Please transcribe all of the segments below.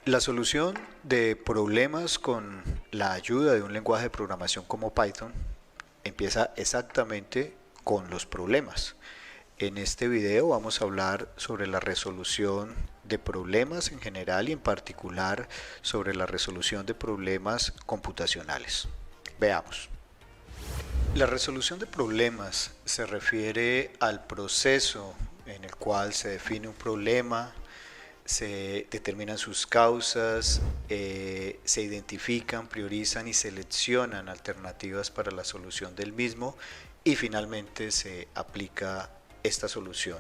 La solución de problemas con la ayuda de un lenguaje de programación como Python empieza exactamente con los problemas. En este video vamos a hablar sobre la resolución de problemas en general y en particular sobre la resolución de problemas computacionales. Veamos. La resolución de problemas se refiere al proceso en el cual se define un problema, se determinan sus causas, se identifican, priorizan y seleccionan alternativas para la solución del mismo y finalmente se aplica esta solución.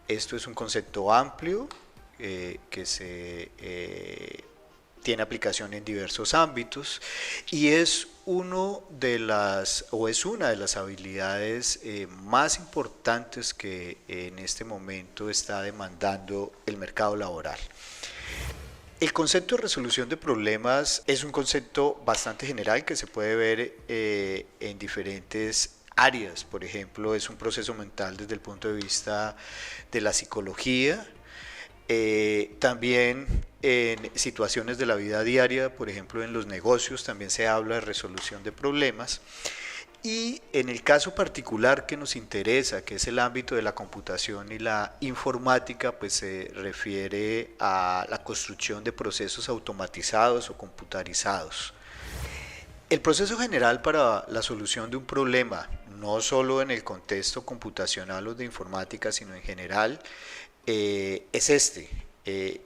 Esto es un concepto amplio que tiene aplicación en diversos ámbitos y es una de las habilidades más importantes que en este momento está demandando el mercado laboral. El concepto de resolución de problemas es un concepto bastante general que se puede ver en diferentes áreas. Por ejemplo, es un proceso mental desde el punto de vista de la psicología. También en situaciones de la vida diaria, por ejemplo en los negocios, también se habla de resolución de problemas. Y en el caso particular que nos interesa, que es el ámbito de la computación y la informática, pues se refiere a la construcción de procesos automatizados o computarizados. El proceso general para la solución de un problema, no solo en el contexto computacional o de informática, sino en general, es este.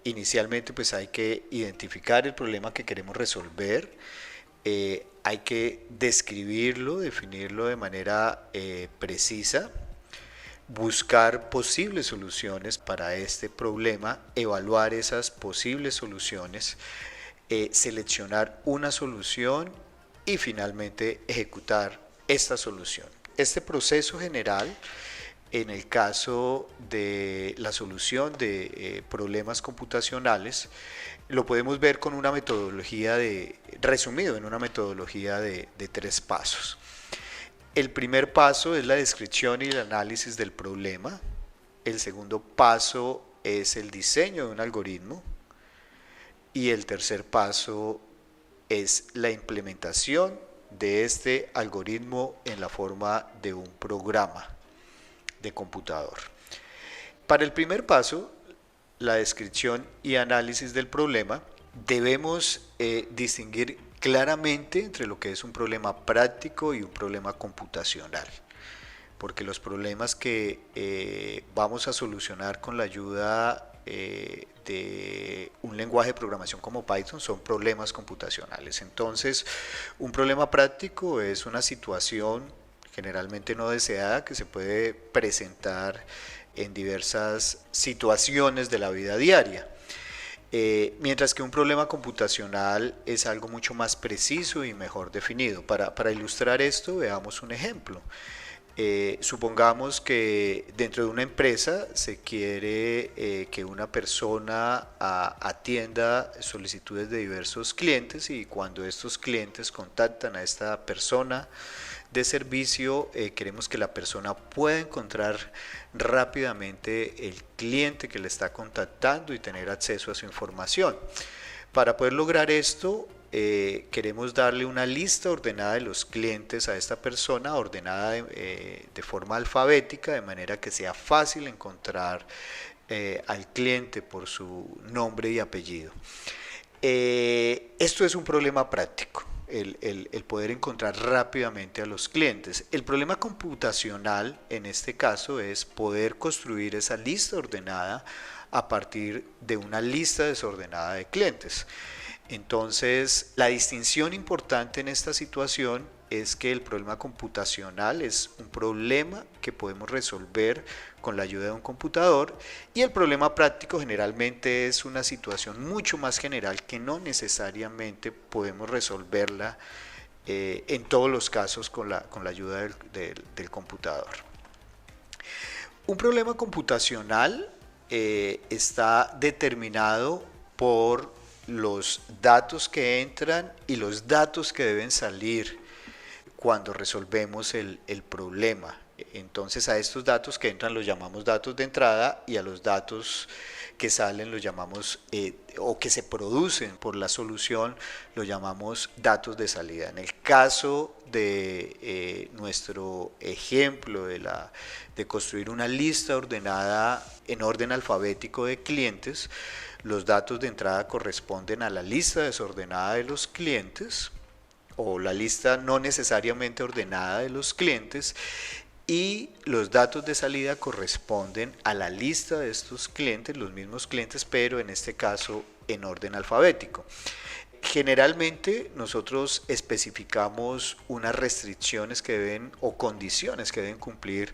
Inicialmente pues hay que identificar el problema que queremos resolver, hay que describirlo, definirlo de manera precisa, buscar posibles soluciones para este problema, evaluar esas posibles soluciones, seleccionar una solución y finalmente ejecutar esta solución. Este proceso general, en el caso de la solución de problemas computacionales, lo podemos ver con una metodología resumido en una metodología de 3 pasos. El primer paso es la descripción y el análisis del problema. El segundo paso es el diseño de un algoritmo. Y el tercer paso es la implementación de este algoritmo en la forma de un programa de computador. Para el primer paso, la descripción y análisis del problema, debemos distinguir claramente entre lo que es un problema práctico y un problema computacional, porque los problemas que vamos a solucionar con la ayuda de un lenguaje de programación como Python son problemas computacionales. Entonces, un problema práctico es una situación generalmente no deseada que se puede presentar en diversas situaciones de la vida diaria. Mientras que un problema computacional es algo mucho más preciso y mejor definido. Para ilustrar esto, veamos un ejemplo. Supongamos que dentro de una empresa se quiere que una persona atienda solicitudes de diversos clientes y cuando estos clientes contactan a esta persona de servicio, queremos que la persona pueda encontrar rápidamente el cliente que le está contactando y tener acceso a su información. Para poder lograr esto, queremos darle una lista ordenada de los clientes a esta persona, ordenada de forma alfabética, de manera que sea fácil encontrar al cliente por su nombre y apellido. Esto es un problema práctico. El poder encontrar rápidamente a los clientes. El problema computacional en este caso es poder construir esa lista ordenada a partir de una lista desordenada de clientes. Entonces, la distinción importante en esta situación es que el problema computacional es un problema que podemos resolver con la ayuda de un computador y el problema práctico generalmente es una situación mucho más general que no necesariamente podemos resolverla en todos los casos con la ayuda del computador. Un problema computacional está determinado por los datos que entran y los datos que deben salir cuando resolvemos el problema. Entonces a estos datos que entran los llamamos datos de entrada y a los datos que salen los llamamos o que se producen por la solución los llamamos datos de salida. En el caso de nuestro ejemplo de construir una lista ordenada en orden alfabético de clientes, los datos de entrada corresponden a la lista desordenada de los clientes o la lista no necesariamente ordenada de los clientes, y los datos de salida corresponden a la lista de estos clientes, los mismos clientes, pero en este caso en orden alfabético. Generalmente nosotros especificamos unas restricciones que deben o condiciones que deben cumplir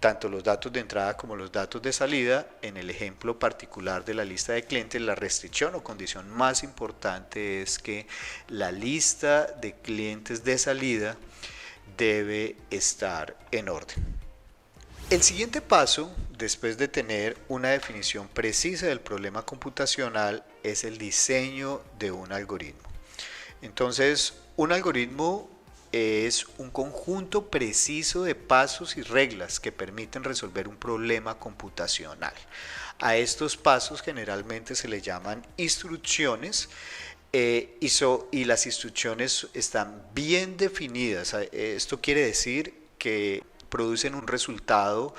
tanto los datos de entrada como los datos de salida. En el ejemplo particular de la lista de clientes, la restricción o condición más importante es que la lista de clientes de salida debe estar en orden. El siguiente paso, después de tener una definición precisa del problema computacional, es el diseño de un algoritmo. Entonces, un algoritmo es un conjunto preciso de pasos y reglas que permiten resolver un problema computacional. A estos pasos generalmente se les llaman instrucciones. Y las instrucciones están bien definidas. Esto quiere decir que producen un resultado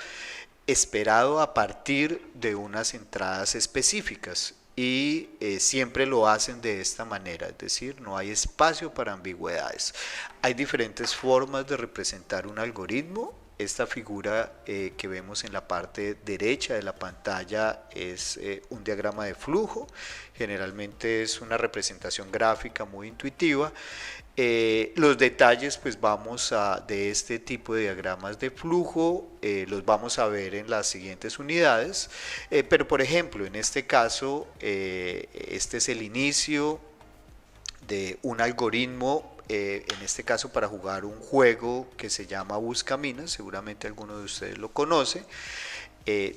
esperado a partir de unas entradas específicas y siempre lo hacen de esta manera, es decir, no hay espacio para ambigüedades. Hay diferentes formas de representar un algoritmo. Esta figura que vemos en la parte derecha de la pantalla es un diagrama de flujo. Generalmente es una representación gráfica muy intuitiva. Los detalles pues de este tipo de diagramas de flujo los vamos a ver en las siguientes unidades, pero por ejemplo en este caso este es el inicio de un algoritmo, en este caso para jugar un juego que se llama Buscaminas, seguramente alguno de ustedes lo conoce,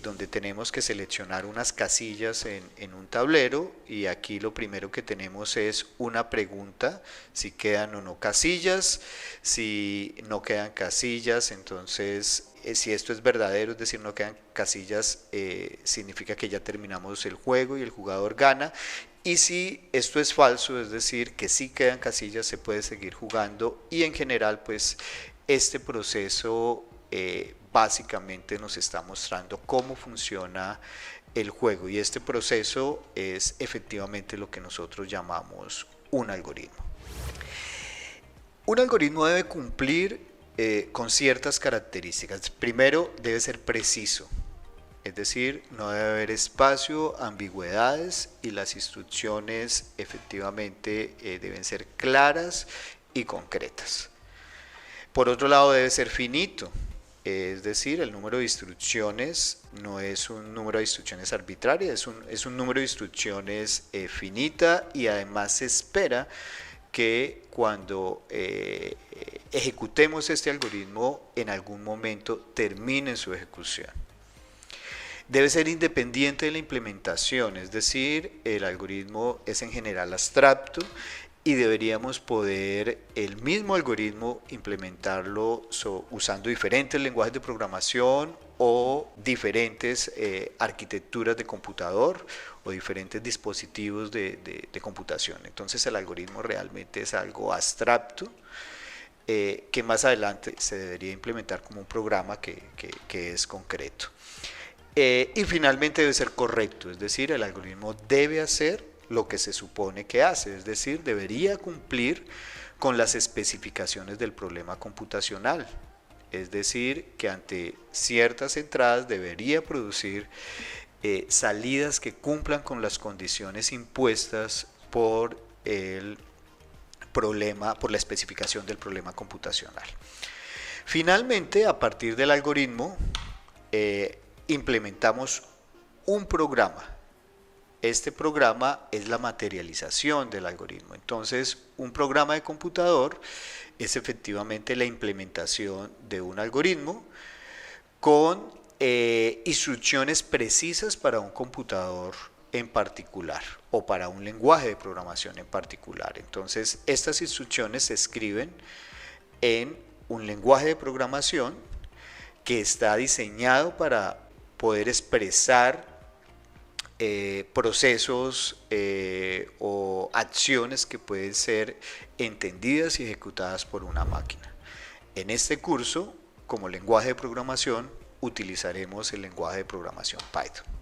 donde tenemos que seleccionar unas casillas en un tablero, y aquí lo primero que tenemos es una pregunta, si quedan o no casillas. Si no quedan casillas, entonces si esto es verdadero, es decir, no quedan casillas, significa que ya terminamos el juego y el jugador gana. Y si esto es falso, es decir, que sí quedan casillas, se puede seguir jugando. Y en general, pues este proceso básicamente nos está mostrando cómo funciona el juego, y este proceso es efectivamente lo que nosotros llamamos un algoritmo. Un algoritmo debe cumplir con ciertas características. Primero, debe ser preciso. Es decir, no debe haber espacio, ambigüedades, y las instrucciones efectivamente deben ser claras y concretas. Por otro lado, debe ser finito, es decir, el número de instrucciones no es un número de instrucciones arbitrario, es un número de instrucciones finita, y además se espera que cuando ejecutemos este algoritmo en algún momento termine su ejecución. Debe ser independiente de la implementación, es decir, el algoritmo es en general abstracto y deberíamos poder el mismo algoritmo implementarlo usando diferentes lenguajes de programación o diferentes arquitecturas de computador o diferentes dispositivos de computación. Entonces el algoritmo realmente es algo abstracto que más adelante se debería implementar como un programa que es concreto. Y finalmente debe ser correcto, es decir, el algoritmo debe hacer lo que se supone que hace, es decir, debería cumplir con las especificaciones del problema computacional, es decir, que ante ciertas entradas debería producir salidas que cumplan con las condiciones impuestas por el problema, por la especificación del problema computacional. Finalmente, a partir del algoritmo, implementamos un programa. Este programa es la materialización del algoritmo. Entonces, un programa de computador es efectivamente la implementación de un algoritmo con instrucciones precisas para un computador en particular o para un lenguaje de programación en particular. Entonces, estas instrucciones se escriben en un lenguaje de programación que está diseñado para poder expresar procesos o acciones que pueden ser entendidas y ejecutadas por una máquina. En este curso, como lenguaje de programación, utilizaremos el lenguaje de programación Python.